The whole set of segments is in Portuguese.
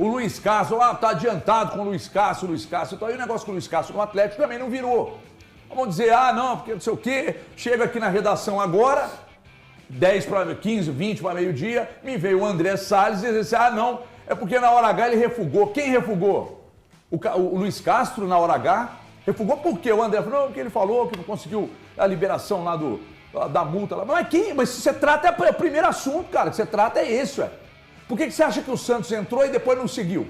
o Luiz Castro, tá adiantado com o Luiz Castro. Então aí o negócio com o Luiz Castro no Atlético também não virou. Vamos dizer, não, porque não sei o quê, chega aqui na redação agora, 10 para 15, 20 para meio-dia, me veio o André Salles e disse assim, não, é porque na hora H ele refugou. Quem refugou? O Luiz Castro na hora H? Refugou por quê? O André falou, não, porque ele falou que não conseguiu a liberação lá da multa. Lá. Mas se você trata, é o primeiro assunto, cara, que você trata é esse, ué. Por que você acha que o Santos entrou e depois não seguiu?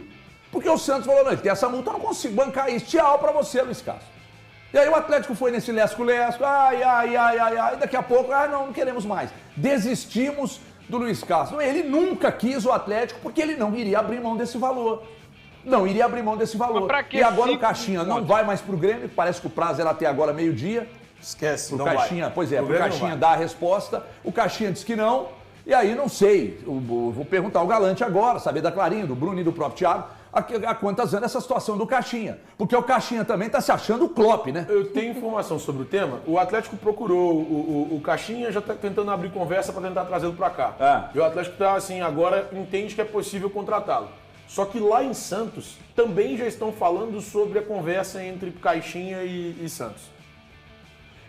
Porque o Santos falou, não, ele tem essa multa, eu não consigo bancar isso. Tchau pra você, Luiz Castro. E aí o Atlético foi nesse lesco-lesco, daqui a pouco, não queremos mais. Desistimos do Luiz Castro. Ele nunca quis o Atlético porque ele não iria abrir mão desse valor. Não iria abrir mão desse valor. E agora o Caixinha não vai mais pro Grêmio, parece que o prazo era até agora meio-dia. Esquece, não Caixinha, vai. Pois é, pro Caixinha dar a resposta, o Caixinha disse que não, e aí não sei, vou perguntar ao Galante agora, saber da Clarinha, do Bruno e do próprio Thiago, há quantas anos essa situação do Caixinha. Porque o Caixinha também está se achando o Klopp, né? Eu tenho informação sobre o tema. O Atlético procurou o Caixinha, já está tentando abrir conversa para tentar trazê-lo para cá. E o Atlético está assim, agora entende que é possível contratá-lo. Só que lá em Santos também já estão falando sobre a conversa entre Caixinha e Santos.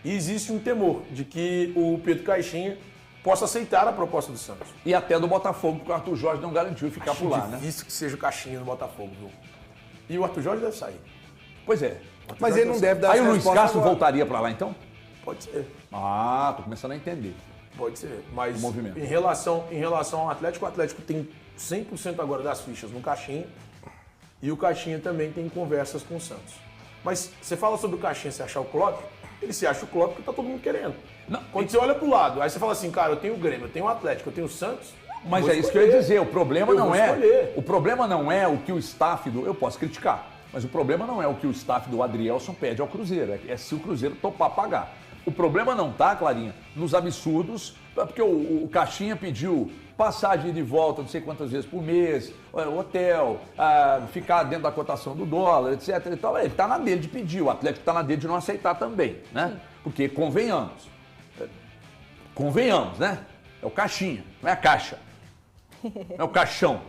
E existe um temor de que o Pedro Caixinha possa aceitar a proposta do Santos. E até do Botafogo, porque o Arthur Jorge não garantiu ficar por lá, né? Difícil que seja o Caixinha no Botafogo, viu? E o Arthur Jorge deve sair. Pois é. Mas ele não deve dar essa resposta. Aí o Luiz Castro voltaria para lá, então? Pode ser. Tô começando a entender. Pode ser, mas movimento. Em relação ao Atlético, o Atlético tem 100% agora das fichas no Caixinha e o Caixinha também tem conversas com o Santos. Mas você fala sobre o Caixinha se achar o Klopp, ele se acha o Klopp porque tá todo mundo querendo. Não, quando você olha pro lado, aí você fala assim, cara, eu tenho o Grêmio, eu tenho o Atlético, eu tenho o Santos. Mas é isso que eu ia dizer, o problema não é o que o staff do... Eu posso criticar, mas o problema não é o que o staff do Adrielson pede ao Cruzeiro, é se o Cruzeiro topar pagar. O problema não tá, Clarinha, nos absurdos, porque o Caixinha pediu passagem de volta não sei quantas vezes por mês, hotel, ficar dentro da cotação do dólar, etc. E tal. Ele está na dele de pedir, o Atlético está na dele de não aceitar também, né? Sim. Porque convenhamos, né? É o Caixinha, não é a caixa, não é o caixão,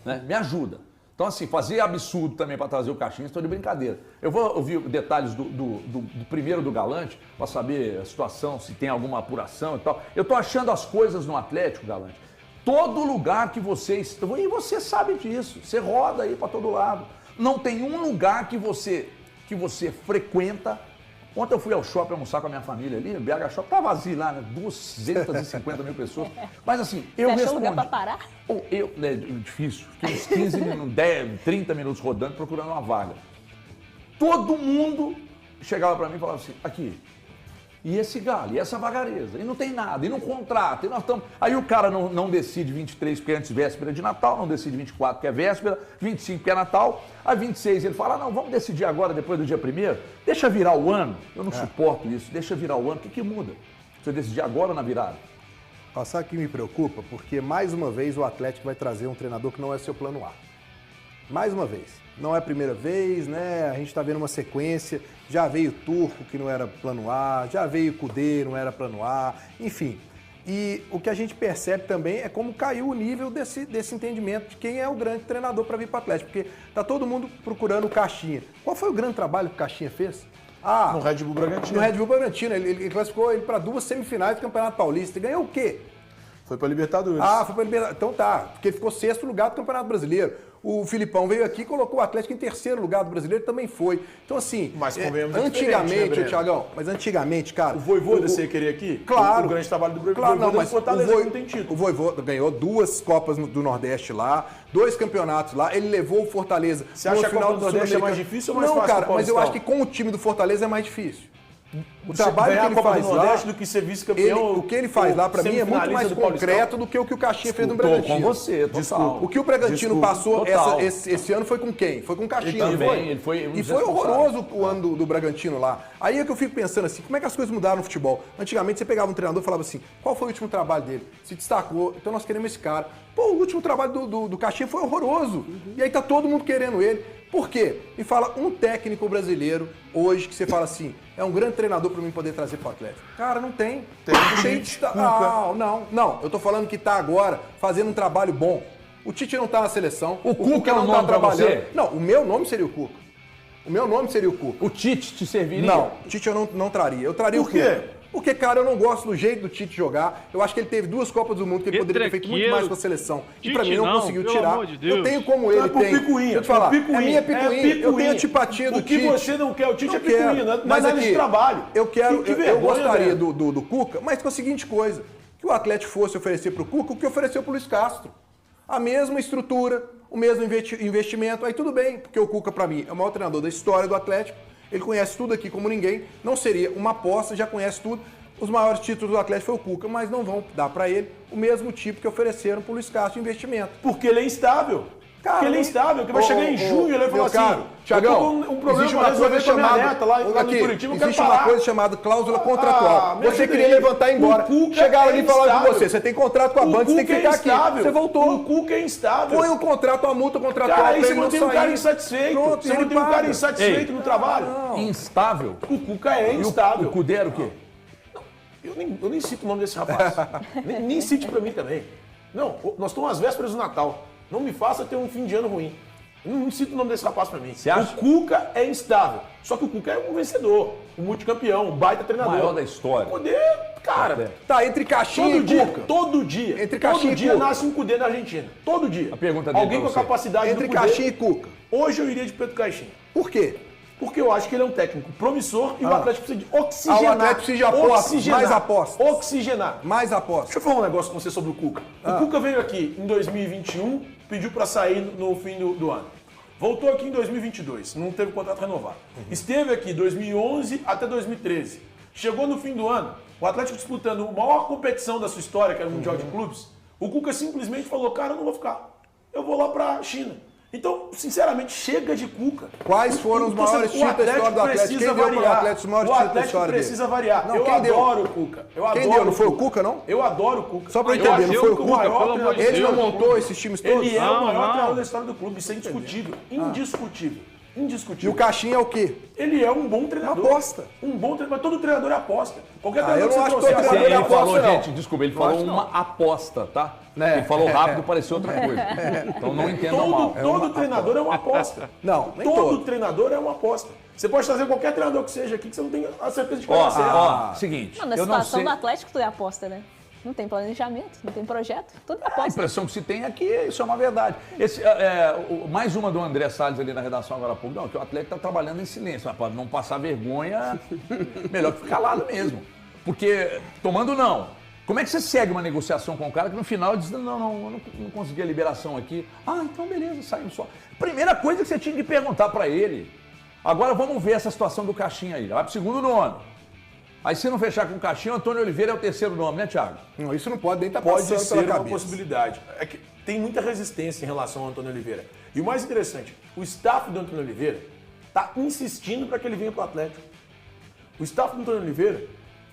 né? Me ajuda. Então, assim, fazer absurdo também para trazer o Caixinha, estou de brincadeira. Eu vou ouvir detalhes do primeiro do Galante, para saber a situação, se tem alguma apuração e tal. Eu estou achando as coisas no Atlético, Galante. Todo lugar que vocês... E você sabe disso, você roda aí para todo lado. Não tem um lugar que você frequenta. Ontem eu fui ao shopping almoçar com a minha família ali, o BH Shopping tá vazio lá, né? 250 mil pessoas. Mas assim, eu respondi... lugar para parar? É difícil, fiquei uns 15 minutos, 10, 30 minutos rodando, procurando uma vaga. Todo mundo chegava para mim e falava assim, aqui, e esse galo, e essa vagareza, e não tem nada, e não contrata, e nós estamos... Aí o cara não decide 23 porque é antes véspera de Natal, não decide 24 porque é véspera, 25 porque é Natal, a 26 ele fala, não, vamos decidir agora, depois do dia 1º, deixa virar o ano, eu não suporto isso, deixa virar o ano, o que muda? Você decidir agora ou na virada? Sabe o que me preocupa? Porque mais uma vez o Atlético vai trazer um treinador que não é seu plano A. Mais uma vez. Não é a primeira vez, né? A gente está vendo uma sequência. Já veio Turco, que não era plano A, já veio Kudê, não era plano A, enfim. E o que a gente percebe também é como caiu o nível desse entendimento de quem é o grande treinador para vir para o Atlético. Porque tá todo mundo procurando o Caixinha. Qual foi o grande trabalho que o Caixinha fez? No Red Bull Bragantino. No Red Bull Bragantino. Ele classificou ele para 2 semifinais do Campeonato Paulista. E ganhou o quê? Foi para Libertadores. Foi para Libertadores. Então tá, porque ele ficou 6º lugar do Campeonato Brasileiro. O Filipão veio aqui e colocou o Atlético em 3º lugar do Brasileiro, também foi. Então assim, mas convenhamos antigamente, Thiagão, cara... O Vojvoda você queria aqui? Claro. O grande trabalho do Vojvoda. Claro, não, mas Fortaleza não tem título. O Vojvoda ganhou 2 Copas do Nordeste lá, 2 campeonatos lá, ele levou o Fortaleza... Você acha que a Copa do Nordeste é mais difícil ou mais fácil? Não, cara, mas eu acho que com o time do Fortaleza é mais difícil. O trabalho que ele faz lá, do que ser vice-campeão, o que ele faz lá, pra mim, é muito mais concreto do que o Caixinha fez no Bragantino. Com você, total. O que o Bragantino passou esse ano foi com quem? Foi com o Caixinha. Ele foi e foi horroroso o ano do Bragantino lá. Aí é que eu fico pensando assim, como é que as coisas mudaram no futebol? Antigamente você pegava um treinador e falava assim, qual foi o último trabalho dele? Se destacou, então nós queremos esse cara. Pô, o último trabalho do Caixinha foi horroroso. E aí tá todo mundo querendo ele. Por quê? Me fala um técnico brasileiro hoje que você fala assim, é um grande treinador para mim poder trazer para o Atlético. Cara, não tem. Não. Eu tô falando que tá agora fazendo um trabalho bom. O Tite não tá na seleção. O Cuca não tá trabalhando. Você? Não, o meu nome seria o Cuca. O meu nome seria o Cuca. O Tite te serviria? Não, o Tite eu não traria. Eu traria o Cuca. Por quê? Porque, cara, eu não gosto do jeito do Tite jogar. Eu acho que ele teve 2 Copas do Mundo que ele poderia ter feito muito mais com a seleção. E pra mim não conseguiu tirar. Eu tenho como ele tem. Picuinha. Deixa eu te falar, é minha picuinha. Eu tenho a tipatia do Tite. O que você não quer, o Tite é picuinha, não é nada de trabalho. Eu gostaria do Cuca, mas com a seguinte coisa, que o Atlético fosse oferecer pro Cuca o que ofereceu pro Luiz Castro. A mesma estrutura, o mesmo investimento, aí tudo bem, porque o Cuca, pra mim, é o maior treinador da história do Atlético. Ele conhece tudo aqui como ninguém, não seria uma aposta, já conhece tudo. Os maiores títulos do Atlético foi o Cuca, mas não vão dar para ele o mesmo tipo que ofereceram para o Luiz Castro investimento. Porque ele é instável. Cara, porque ele é instável, que vai chegar em junho e ele vai falar assim, Thiagão, um problema para resolver com a minha neta lá no Curitiba, existe uma coisa chamada cláusula contratual. Você queria levantar e ir embora. Chegaram ali e falaram com você tem contrato com a Band, você tem que ficar aqui. Você voltou. O Cuca é instável. Põe o contrato, a multa contratual. Cara, aí você mantém um cara insatisfeito. Você mantém um cara insatisfeito no trabalho. Instável? O Cuca é instável. O Cudê era o quê? Eu nem cito o nome desse rapaz. nem cite pra mim também. Não, nós estamos às vésperas do Natal. Não me faça ter um fim de ano ruim. Eu não cito o nome desse rapaz pra mim. Você acha? O Cuca é instável. Só que o Cuca é um vencedor, um multicampeão, um baita treinador. O maior da história. O Cudê, cara. Tá, entre Caixinha e Cuca. Todo dia. Entre Caixinha todo dia nasce um Cudê na Argentina. Todo dia. A pergunta dele alguém com a capacidade entre do Cudê. Caixinha e Cuca. Hoje eu iria de Pedro Caixinha. Por quê? Porque eu acho que ele é um técnico promissor e o Atlético precisa de oxigenar. O Atlético precisa de apostas, mais apostas. Oxigenar. Mais apostas. Deixa eu falar um negócio com você sobre o Cuca. O Cuca veio aqui em 2021, pediu para sair no fim do ano. Voltou aqui em 2022, não teve contrato renovado. Esteve aqui 2011 até 2013. Chegou no fim do ano, o Atlético disputando a maior competição da sua história, que era o Mundial de Clubes. O Cuca simplesmente falou, cara, eu não vou ficar. Eu vou lá para a China. Então, sinceramente, chega de Cuca. Quais foram os maiores títulos da história do Atlético? Quem deu para o Atlético os maiores títulos da história dele? Precisa variar. Não, eu adoro o Cuca. Quem deu? Não foi o Cuca, não? Eu adoro o Cuca. Só para eu entender, não foi o Cuca? Ele não montou esses times todos? Ele é o maior treinador da história do clube. Isso é indiscutível. Indiscutível. Indiscutível. E o Caixinha é o quê? Ele é um bom treinador. Uma aposta. Um bom treinador. Mas todo treinador é aposta. Qualquer treinador eu não que acho você que trouxer. Ele falou, gente, desculpa, ele falou uma aposta, tá? Ele falou rápido, pareceu outra coisa. Então não entendam mal. Todo treinador é uma aposta. Não, nem todo treinador é uma aposta. Você pode trazer qualquer treinador que seja aqui que você não tem a certeza de que vai ser. Seguinte. Não, na situação do Atlético, tudo é aposta, né? Não tem planejamento, não tem projeto, tudo é aposta. A impressão que se tem aqui, isso é uma verdade. Mais uma do André Salles ali na redação agora há pouco. Não, que o Atlético está trabalhando em silêncio. Para não passar vergonha, melhor que ficar calado mesmo. Porque, tomando não, como é que você segue uma negociação com o cara que no final diz, não consegui a liberação aqui. Ah, então beleza, saímos só. Primeira coisa que você tinha que perguntar para ele. Agora vamos ver essa situação do Caixinha aí. Vai pro segundo nome. Aí se não fechar com o Caixinha, o Antônio Oliveira é o terceiro nome, né, Thiago? Não, isso não pode nem estar Pode passando ser pela uma cabeça. possibilidade. É que tem muita resistência em relação ao Antônio Oliveira. E o mais interessante, o staff do Antônio Oliveira está insistindo para que ele venha para o Atlético. O staff do Antônio Oliveira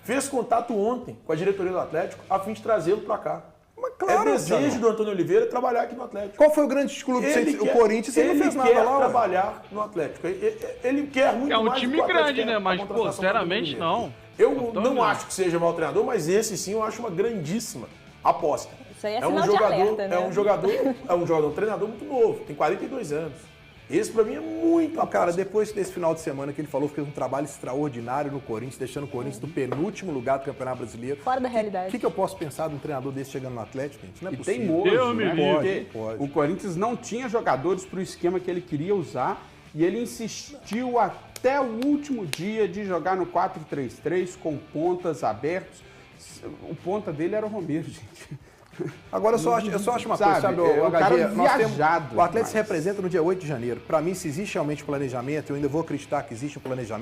fez contato ontem com a diretoria do Atlético a fim de trazê-lo para cá. Mas claro, é desejo do Antônio Oliveira trabalhar aqui no Atlético. Qual foi o grande clube? O Corinthians, ele não fez nada lá. Ele quer trabalhar no Atlético. Ele quer muito mais. É um time grande, né? Mas, pô, sinceramente, não. Eu não acho que seja mau treinador, mas esse sim eu acho uma grandíssima aposta. Isso aí é sinal de alerta, né? É um treinador muito novo, tem 42 anos. Esse pra mim é muito. Não, cara, depois desse final de semana que ele falou que fez um trabalho extraordinário no Corinthians, deixando o Corinthians do penúltimo lugar do Campeonato Brasileiro. Fora da realidade. O que eu posso pensar de um treinador desse chegando no Atlético, gente? Não é possível. Teimoso, né? Pode. O Corinthians não tinha jogadores para o esquema que ele queria usar e ele insistiu até o último dia de jogar no 4-3-3 com pontas abertos. O ponta dele era o Romero, gente. Agora, eu só acho uma coisa, sabe, o cara o Atlético se representa no dia 8 de janeiro. Para mim, se existe realmente planejamento, eu ainda vou acreditar que existe um planejamento.